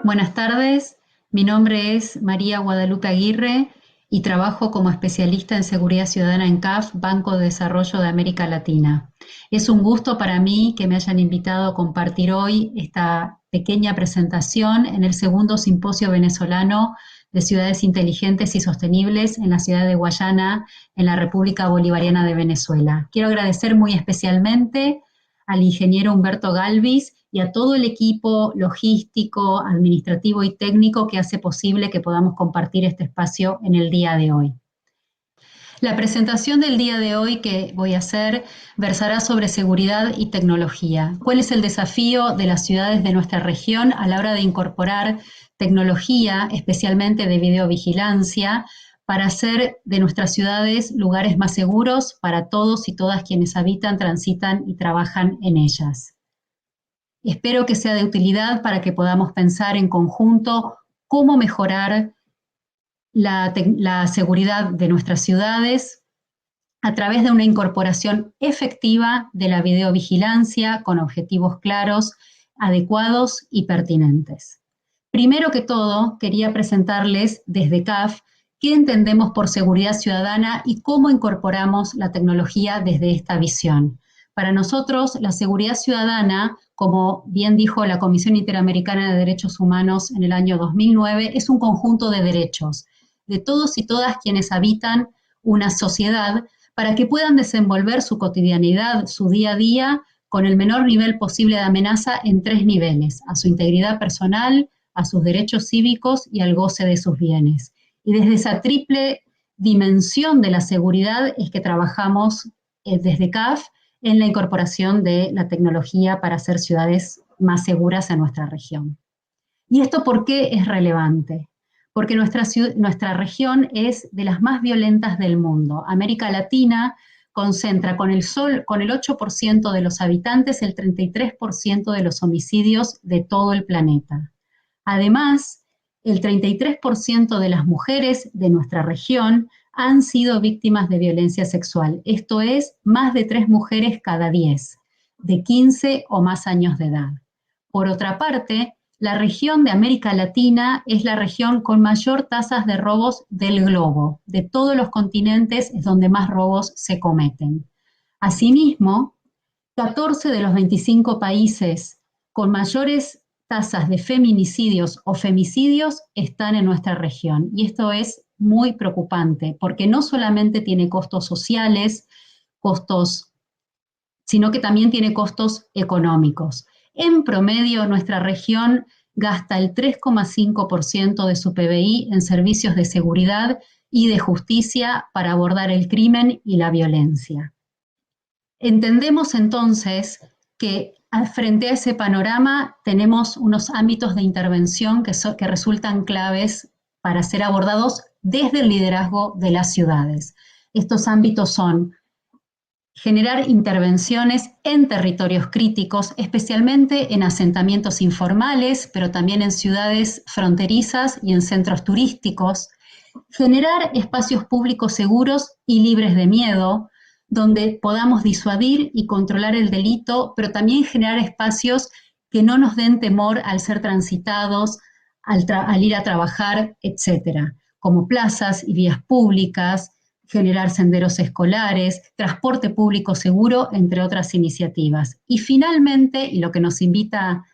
Buenas tardes, mi nombre es María Guadalupe Aguirre y trabajo como especialista en seguridad ciudadana en CAF, Banco de Desarrollo de América Latina. Es un gusto para mí que me hayan invitado a compartir hoy esta pequeña presentación en el segundo simposio venezolano de ciudades inteligentes y sostenibles en la ciudad de Guayana, en la República Bolivariana de Venezuela. Quiero agradecer muy especialmente al ingeniero Humberto Galvis y a todo el equipo logístico, administrativo y técnico que hace posible que podamos compartir este espacio en el día de hoy. La presentación del día de hoy que voy a hacer versará sobre seguridad y tecnología. ¿Cuál es el desafío de las ciudades de nuestra región a la hora de incorporar tecnología, especialmente de videovigilancia, para hacer de nuestras ciudades lugares más seguros para todos y todas quienes habitan, transitan y trabajan en ellas? Espero que sea de utilidad para que podamos pensar en conjunto cómo mejorar la seguridad de nuestras ciudades a través de una incorporación efectiva de la videovigilancia con objetivos claros, adecuados y pertinentes. Primero que todo, quería presentarles desde CAF qué entendemos por seguridad ciudadana y cómo incorporamos la tecnología desde esta visión. Para nosotros, la seguridad ciudadana, como bien dijo la Comisión Interamericana de Derechos Humanos en el año 2009, es un conjunto de derechos de todos y todas quienes habitan una sociedad para que puedan desenvolver su cotidianidad, su día a día, con el menor nivel posible de amenaza en tres niveles: a su integridad personal, a sus derechos cívicos y al goce de sus bienes. Y desde esa triple dimensión de la seguridad es que trabajamos desde CAF en la incorporación de la tecnología para hacer ciudades más seguras en nuestra región. ¿Y esto por qué es relevante? Porque nuestra región es de las más violentas del mundo. América Latina concentra con el 8% de los habitantes el 33% de los homicidios de todo el planeta. Además, el 33% de las mujeres de nuestra región han sido víctimas de violencia sexual. Esto es, más de 3 mujeres cada 10, de 15 o más años de edad. Por otra parte, la región de América Latina es la región con mayor tasas de robos del globo. De todos los continentes es donde más robos se cometen. Asimismo, 14 de los 25 países con mayores tasas de feminicidios o femicidios están en nuestra región. Y esto es muy preocupante, porque no solamente tiene costos sociales, sino que también tiene costos económicos. En promedio, nuestra región gasta el 3,5% de su PBI en servicios de seguridad y de justicia para abordar el crimen y la violencia. Entendemos entonces que frente a ese panorama tenemos unos ámbitos de intervención que resultan claves para ser abordados desde el liderazgo de las ciudades. Estos ámbitos son generar intervenciones en territorios críticos, especialmente en asentamientos informales, pero también en ciudades fronterizas y en centros turísticos. Generar espacios públicos seguros y libres de miedo, donde podamos disuadir y controlar el delito, pero también generar espacios que no nos den temor al ser transitados, al ir a trabajar, etcétera, como plazas y vías públicas, generar senderos escolares, transporte público seguro, entre otras iniciativas. Y finalmente, y lo que nos invita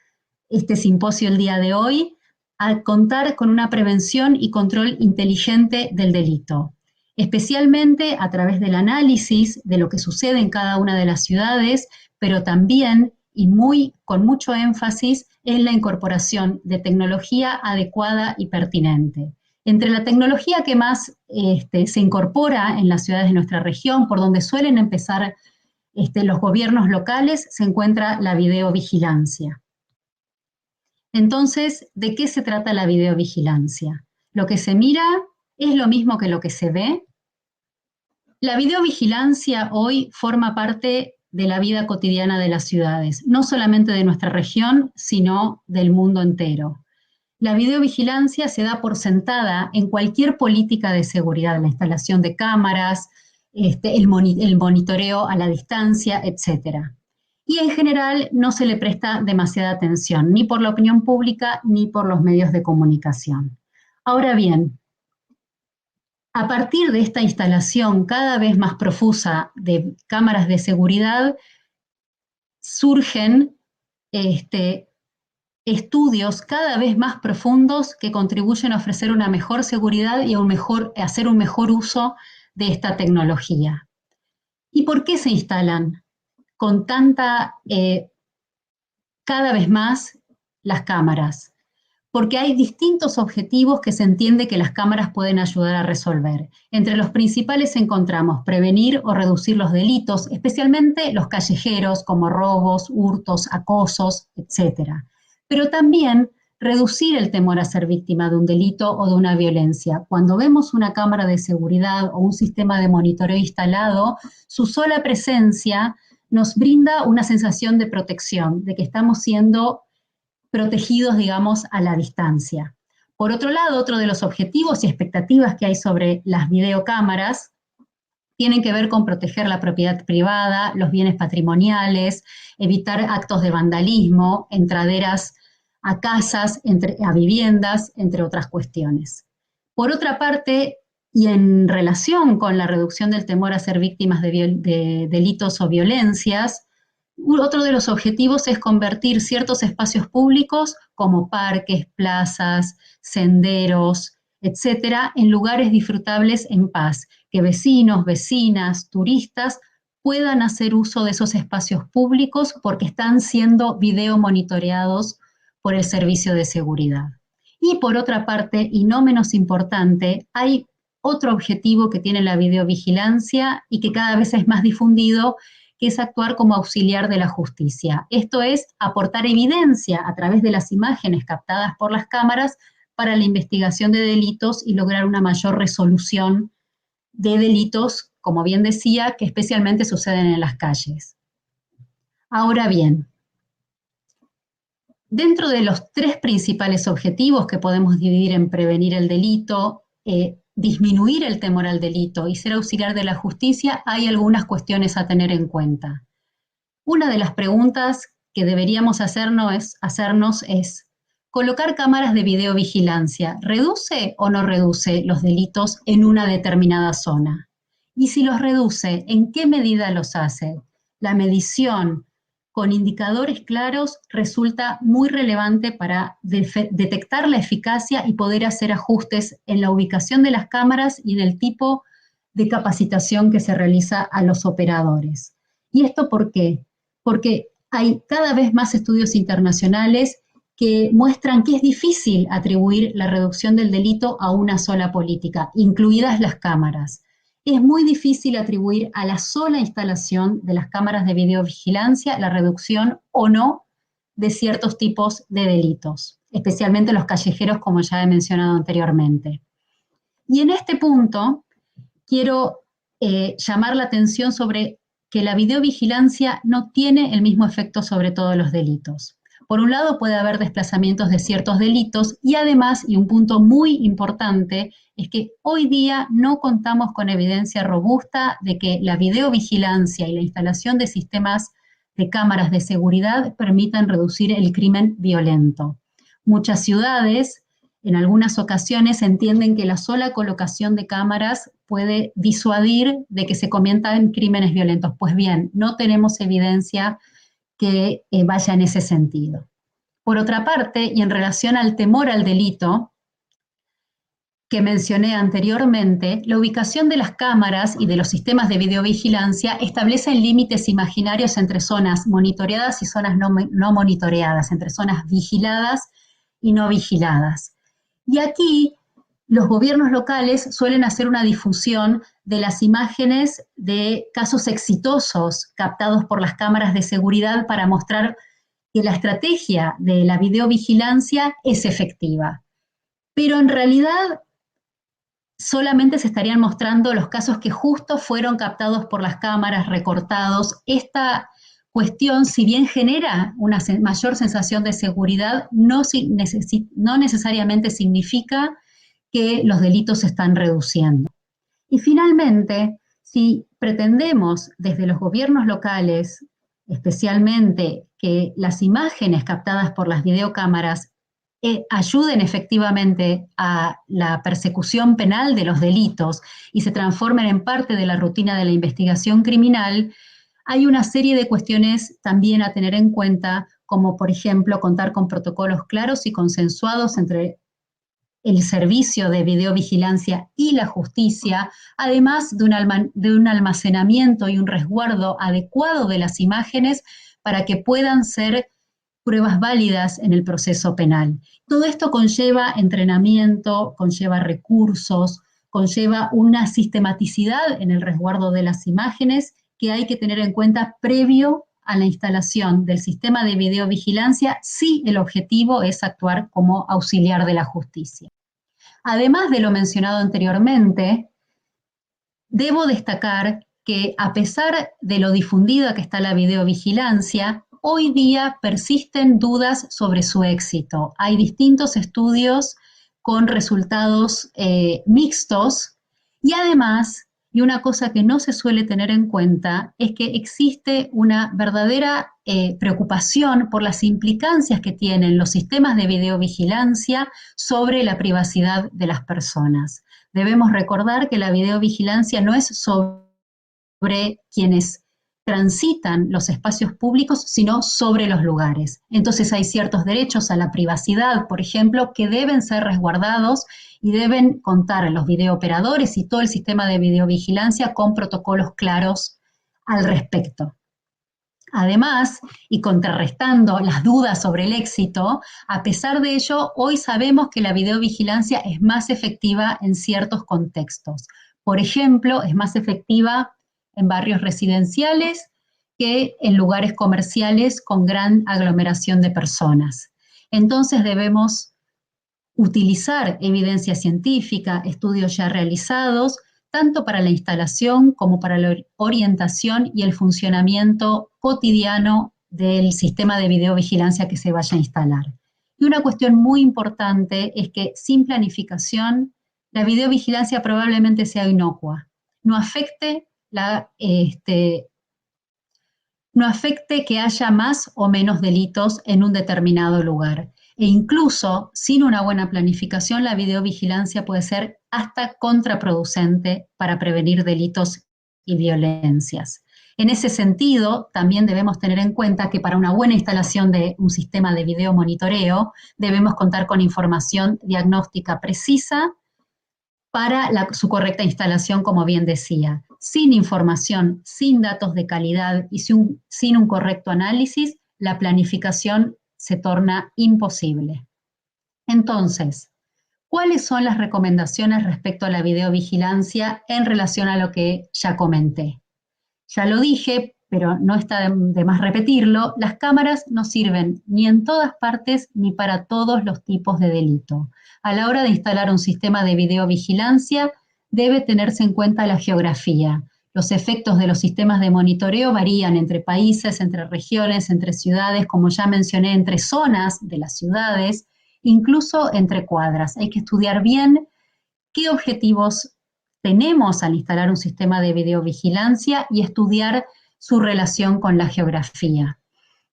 este simposio el día de hoy, a contar con una prevención y control inteligente del delito, especialmente a través del análisis de lo que sucede en cada una de las ciudades, pero también con mucho énfasis en la incorporación de tecnología adecuada y pertinente. Entre la tecnología que más se incorpora en las ciudades de nuestra región, por donde suelen empezar los gobiernos locales, se encuentra la videovigilancia. Entonces, ¿de qué se trata la videovigilancia? ¿Lo que se mira es lo mismo que lo que se ve? La videovigilancia hoy forma parte de la vida cotidiana de las ciudades, no solamente de nuestra región, sino del mundo entero. La videovigilancia se da por sentada en cualquier política de seguridad, la instalación de cámaras, el monitoreo a la distancia, etc. y en general no se le presta demasiada atención, ni por la opinión pública ni por los medios de comunicación. Ahora bien, a partir de esta instalación cada vez más profusa de cámaras de seguridad, surgen estudios cada vez más profundos que contribuyen a ofrecer una mejor seguridad y a hacer un mejor uso de esta tecnología. ¿Y por qué se instalan con cada vez más las cámaras? Porque hay distintos objetivos que se entiende que las cámaras pueden ayudar a resolver. Entre los principales encontramos prevenir o reducir los delitos, especialmente los callejeros, como robos, hurtos, acosos, etcétera. Pero también reducir el temor a ser víctima de un delito o de una violencia. Cuando vemos una cámara de seguridad o un sistema de monitoreo instalado, su sola presencia nos brinda una sensación de protección, de que estamos siendo protegidos, digamos, a la distancia. Por otro lado, otro de los objetivos y expectativas que hay sobre las videocámaras tienen que ver con proteger la propiedad privada, los bienes patrimoniales, evitar actos de vandalismo, entraderas a casas, a viviendas, entre otras cuestiones. Por otra parte, y en relación con la reducción del temor a ser víctimas de delitos o violencias, otro de los objetivos es convertir ciertos espacios públicos como parques, plazas, senderos, etcétera, en lugares disfrutables en paz, que vecinos, vecinas, turistas puedan hacer uso de esos espacios públicos porque están siendo video monitoreados por el servicio de seguridad. Y por otra parte, y no menos importante, hay otro objetivo que tiene la videovigilancia y que cada vez es más difundido, que es actuar como auxiliar de la justicia. Esto es aportar evidencia a través de las imágenes captadas por las cámaras para la investigación de delitos y lograr una mayor resolución de delitos, como bien decía, que especialmente suceden en las calles. Ahora bien, dentro de los tres principales objetivos que podemos dividir en prevenir el delito, disminuir el temor al delito y ser auxiliar de la justicia, hay algunas cuestiones a tener en cuenta. Una de las preguntas que deberíamos hacernos es, ¿colocar cámaras de videovigilancia reduce o no reduce los delitos en una determinada zona? Y si los reduce, ¿en qué medida los hace? La medición con indicadores claros resulta muy relevante para detectar la eficacia y poder hacer ajustes en la ubicación de las cámaras y en el tipo de capacitación que se realiza a los operadores. ¿Y esto por qué? Porque hay cada vez más estudios internacionales que muestran que es difícil atribuir la reducción del delito a una sola política, incluidas las cámaras. Es muy difícil atribuir a la sola instalación de las cámaras de videovigilancia la reducción o no de ciertos tipos de delitos, especialmente los callejeros, como ya he mencionado anteriormente. Y en este punto quiero llamar la atención sobre que la videovigilancia no tiene el mismo efecto sobre todos los delitos. Por un lado, puede haber desplazamientos de ciertos delitos y además, y un punto muy importante, es que hoy día no contamos con evidencia robusta de que la videovigilancia y la instalación de sistemas de cámaras de seguridad permitan reducir el crimen violento. Muchas ciudades, en algunas ocasiones, entienden que la sola colocación de cámaras puede disuadir de que se cometan crímenes violentos. Pues bien, no tenemos evidencia que vaya en ese sentido. Por otra parte, y en relación al temor al delito que mencioné anteriormente, la ubicación de las cámaras y de los sistemas de videovigilancia establecen límites imaginarios entre zonas monitoreadas y zonas no monitoreadas, entre zonas vigiladas y no vigiladas. Y aquí los gobiernos locales suelen hacer una difusión de las imágenes de casos exitosos captados por las cámaras de seguridad para mostrar que la estrategia de la videovigilancia es efectiva. Pero en realidad solamente se estarían mostrando los casos que justo fueron captados por las cámaras, recortados. Esta cuestión, si bien genera una mayor sensación de seguridad, no necesariamente significa que los delitos se están reduciendo. Y finalmente, si pretendemos desde los gobiernos locales especialmente que las imágenes captadas por las videocámaras ayuden efectivamente a la persecución penal de los delitos y se transformen en parte de la rutina de la investigación criminal, hay una serie de cuestiones también a tener en cuenta, como por ejemplo contar con protocolos claros y consensuados entre el servicio de videovigilancia y la justicia, además de un almacenamiento y un resguardo adecuado de las imágenes para que puedan ser pruebas válidas en el proceso penal. Todo esto conlleva entrenamiento, conlleva recursos, conlleva una sistematicidad en el resguardo de las imágenes que hay que tener en cuenta previo a la instalación del sistema de videovigilancia si el objetivo es actuar como auxiliar de la justicia. Además de lo mencionado anteriormente, debo destacar que a pesar de lo difundida que está la videovigilancia, hoy día persisten dudas sobre su éxito. Hay distintos estudios con resultados mixtos y además, y una cosa que no se suele tener en cuenta, es que existe una verdadera preocupación por las implicancias que tienen los sistemas de videovigilancia sobre la privacidad de las personas. Debemos recordar que la videovigilancia no es sobre quienes transitan los espacios públicos, sino sobre los lugares. Entonces hay ciertos derechos a la privacidad, por ejemplo, que deben ser resguardados y deben contar los videooperadores y todo el sistema de videovigilancia con protocolos claros al respecto. Además, y contrarrestando las dudas sobre el éxito, a pesar de ello, hoy sabemos que la videovigilancia es más efectiva en ciertos contextos. Por ejemplo, es más efectiva en barrios residenciales que en lugares comerciales con gran aglomeración de personas. Entonces debemos utilizar evidencia científica, estudios ya realizados, tanto para la instalación como para la orientación y el funcionamiento cotidiano del sistema de videovigilancia que se vaya a instalar. Y una cuestión muy importante es que sin planificación, la videovigilancia probablemente sea inocua, no afecte no afecte que haya más o menos delitos en un determinado lugar. E incluso sin una buena planificación, la videovigilancia puede ser hasta contraproducente para prevenir delitos y violencias. En ese sentido, también debemos tener en cuenta que para una buena instalación de un sistema de video monitoreo, debemos contar con información diagnóstica precisa para su correcta instalación, como bien decía. Sin información, sin datos de calidad y sin un correcto análisis, la planificación se torna imposible. Entonces, ¿cuáles son las recomendaciones respecto a la videovigilancia en relación a lo que ya comenté? Ya lo dije, pero no está de más repetirlo, las cámaras no sirven ni en todas partes ni para todos los tipos de delito. A la hora de instalar un sistema de videovigilancia, debe tenerse en cuenta la geografía. Los efectos de los sistemas de monitoreo varían entre países, entre regiones, entre ciudades, como ya mencioné, entre zonas de las ciudades, incluso entre cuadras. Hay que estudiar bien qué objetivos tenemos al instalar un sistema de videovigilancia y estudiar su relación con la geografía.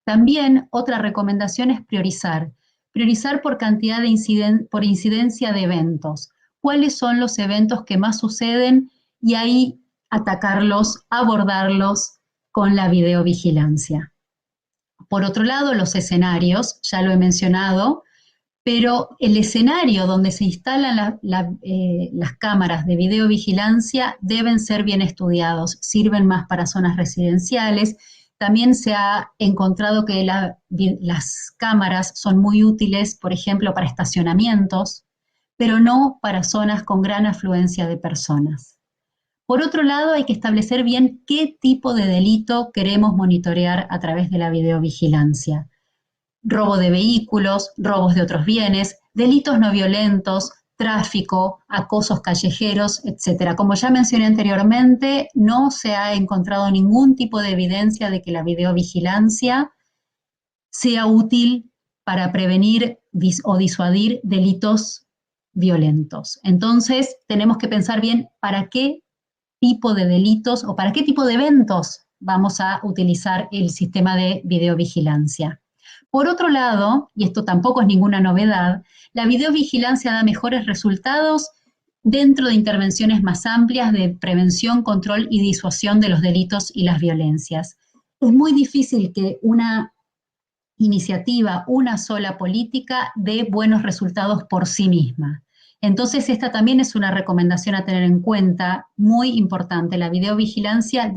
También otra recomendación es priorizar. Priorizar por cantidad de por incidencia de eventos. ¿Cuáles son los eventos que más suceden? Y ahí atacarlos, abordarlos con la videovigilancia. Por otro lado, los escenarios, ya lo he mencionado, pero el escenario donde se instalan las cámaras de videovigilancia deben ser bien estudiados, sirven más para zonas residenciales. También se ha encontrado que las cámaras son muy útiles, por ejemplo, para estacionamientos, pero no para zonas con gran afluencia de personas. Por otro lado, hay que establecer bien qué tipo de delito queremos monitorear a través de la videovigilancia. Robo de vehículos, robos de otros bienes, delitos no violentos, tráfico, acosos callejeros, etcétera. Como ya mencioné anteriormente, no se ha encontrado ningún tipo de evidencia de que la videovigilancia sea útil para prevenir o disuadir delitos violentos. Entonces, tenemos que pensar bien para qué tipo de delitos o para qué tipo de eventos vamos a utilizar el sistema de videovigilancia. Por otro lado, y esto tampoco es ninguna novedad, la videovigilancia da mejores resultados dentro de intervenciones más amplias de prevención, control y disuasión de los delitos y las violencias. Es muy difícil que una iniciativa, una sola política, dé buenos resultados por sí misma. Entonces, esta también es una recomendación a tener en cuenta, muy importante. La videovigilancia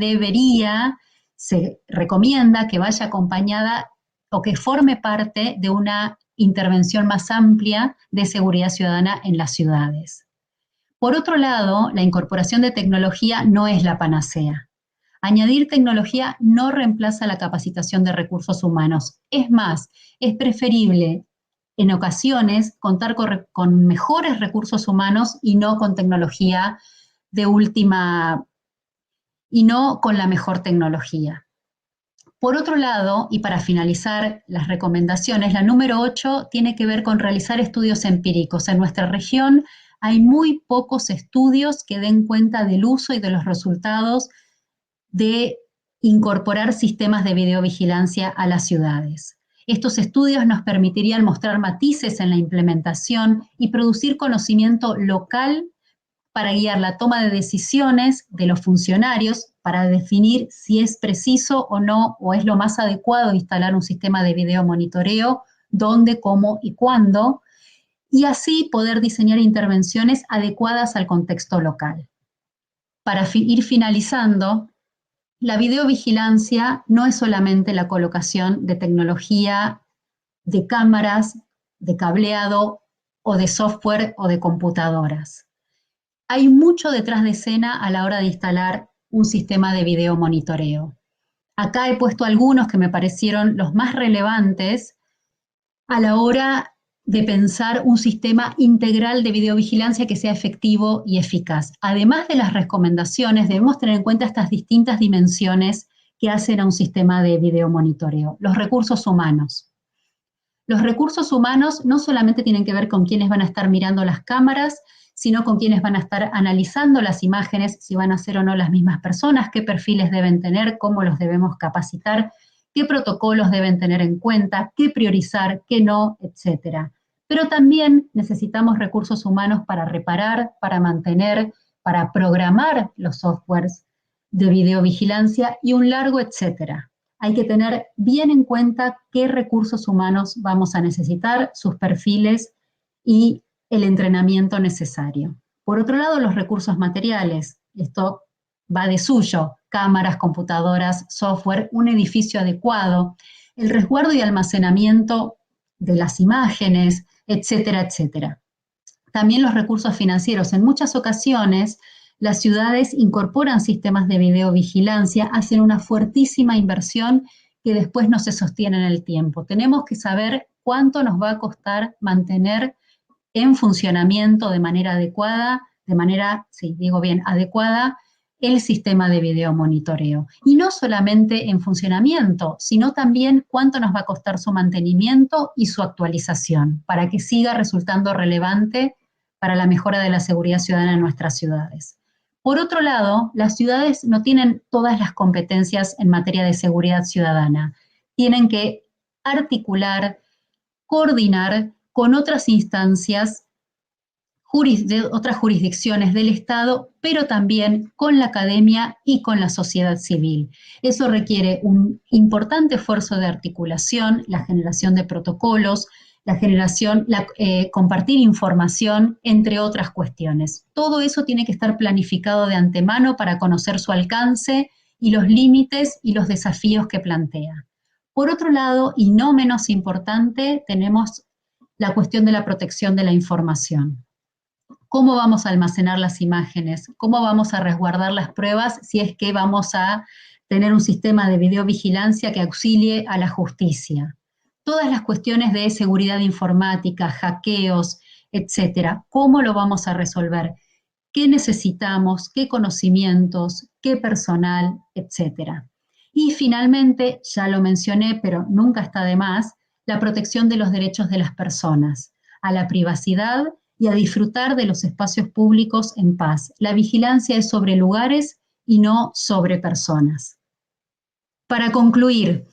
se recomienda que vaya acompañada o que forme parte de una intervención más amplia de seguridad ciudadana en las ciudades. Por otro lado, la incorporación de tecnología no es la panacea. Añadir tecnología no reemplaza la capacitación de recursos humanos. Es más, es preferible en ocasiones contar con mejores recursos humanos y no con tecnología de última, y no con la mejor tecnología. Por otro lado, y para finalizar las recomendaciones, la número 8 tiene que ver con realizar estudios empíricos. En nuestra región hay muy pocos estudios que den cuenta del uso y de los resultados de incorporar sistemas de videovigilancia a las ciudades. Estos estudios nos permitirían mostrar matices en la implementación y producir conocimiento local para guiar la toma de decisiones de los funcionarios para definir si es preciso o no, o es lo más adecuado instalar un sistema de video monitoreo, dónde, cómo y cuándo, y así poder diseñar intervenciones adecuadas al contexto local. Para ir finalizando, la videovigilancia no es solamente la colocación de tecnología, de cámaras, de cableado o de software o de computadoras. Hay mucho detrás de escena a la hora de instalar un sistema de video monitoreo. Acá he puesto algunos que me parecieron los más relevantes a la hora de pensar un sistema integral de videovigilancia que sea efectivo y eficaz. Además de las recomendaciones, debemos tener en cuenta estas distintas dimensiones que hacen a un sistema de video monitoreo. Los recursos humanos. Los recursos humanos no solamente tienen que ver con quiénes van a estar mirando las cámaras, sino con quiénes van a estar analizando las imágenes, si van a ser o no las mismas personas, qué perfiles deben tener, cómo los debemos capacitar, qué protocolos deben tener en cuenta, qué priorizar, qué no, etcétera. Pero también necesitamos recursos humanos para reparar, para mantener, para programar los softwares de videovigilancia y un largo etcétera. Hay que tener bien en cuenta qué recursos humanos vamos a necesitar, sus perfiles y el entrenamiento necesario. Por otro lado, los recursos materiales. Esto va de suyo, cámaras, computadoras, software, un edificio adecuado, el resguardo y almacenamiento de las imágenes, etcétera, etcétera. También los recursos financieros. En muchas ocasiones, las ciudades incorporan sistemas de videovigilancia, hacen una fuertísima inversión que después no se sostiene en el tiempo. Tenemos que saber cuánto nos va a costar mantener en funcionamiento de manera adecuada, adecuada, el sistema de video monitoreo. Y no solamente en funcionamiento, sino también cuánto nos va a costar su mantenimiento y su actualización, para que siga resultando relevante para la mejora de la seguridad ciudadana en nuestras ciudades. Por otro lado, las ciudades no tienen todas las competencias en materia de seguridad ciudadana. Tienen que articular, coordinar con otras instancias de otras jurisdicciones del Estado, pero también con la academia y con la sociedad civil. Eso requiere un importante esfuerzo de articulación, la generación de protocolos, compartir información, entre otras cuestiones. Todo eso tiene que estar planificado de antemano para conocer su alcance y los límites y los desafíos que plantea. Por otro lado, y no menos importante, tenemos la cuestión de la protección de la información. ¿Cómo vamos a almacenar las imágenes? ¿Cómo vamos a resguardar las pruebas si es que vamos a tener un sistema de videovigilancia que auxilie a la justicia? Todas las cuestiones de seguridad informática, hackeos, etcétera. ¿Cómo lo vamos a resolver? ¿Qué necesitamos? ¿Qué conocimientos? ¿Qué personal? Etcétera. Y finalmente, ya lo mencioné, pero nunca está de más, la protección de los derechos de las personas, a la privacidad y a disfrutar de los espacios públicos en paz. La vigilancia es sobre lugares y no sobre personas. Para concluir,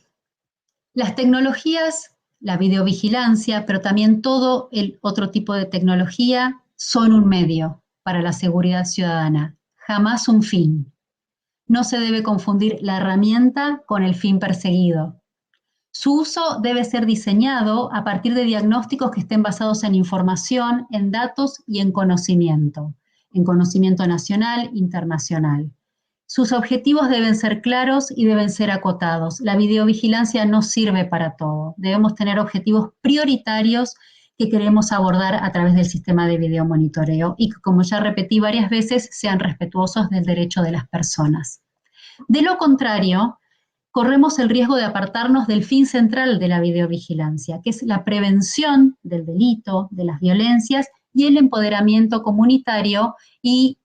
las tecnologías, la videovigilancia, pero también todo el otro tipo de tecnología son un medio para la seguridad ciudadana, jamás un fin. No se debe confundir la herramienta con el fin perseguido. Su uso debe ser diseñado a partir de diagnósticos que estén basados en información, en datos y en conocimiento nacional, internacional. Sus objetivos deben ser claros y deben ser acotados. La videovigilancia no sirve para todo. Debemos tener objetivos prioritarios que queremos abordar a través del sistema de videomonitoreo y que, como ya repetí varias veces, sean respetuosos del derecho de las personas. De lo contrario, corremos el riesgo de apartarnos del fin central de la videovigilancia, que es la prevención del delito, de las violencias y el empoderamiento comunitario, y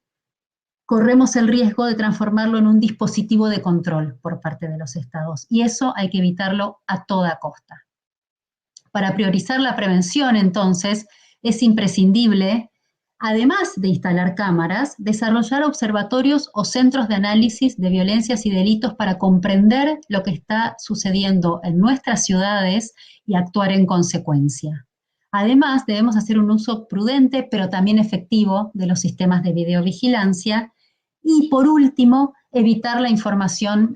corremos el riesgo de transformarlo en un dispositivo de control por parte de los estados, y eso hay que evitarlo a toda costa. Para priorizar la prevención, entonces, es imprescindible, además de instalar cámaras, desarrollar observatorios o centros de análisis de violencias y delitos para comprender lo que está sucediendo en nuestras ciudades y actuar en consecuencia. Además, debemos hacer un uso prudente, pero también efectivo, de los sistemas de videovigilancia. Y por último, evitar la importación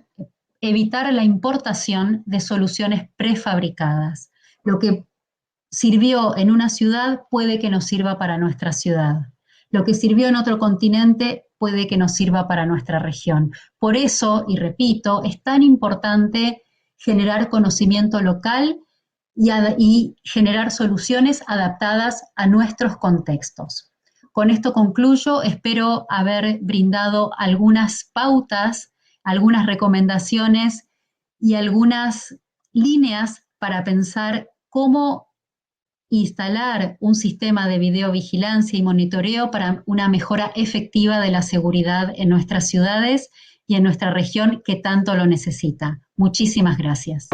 de soluciones prefabricadas. Lo que sirvió en una ciudad puede que nos sirva para nuestra ciudad. Lo que sirvió en otro continente puede que nos sirva para nuestra región. Por eso, y repito, es tan importante generar conocimiento local y generar soluciones adaptadas a nuestros contextos. Con esto concluyo, espero haber brindado algunas pautas, algunas recomendaciones y algunas líneas para pensar cómo instalar un sistema de videovigilancia y monitoreo para una mejora efectiva de la seguridad en nuestras ciudades y en nuestra región que tanto lo necesita. Muchísimas gracias.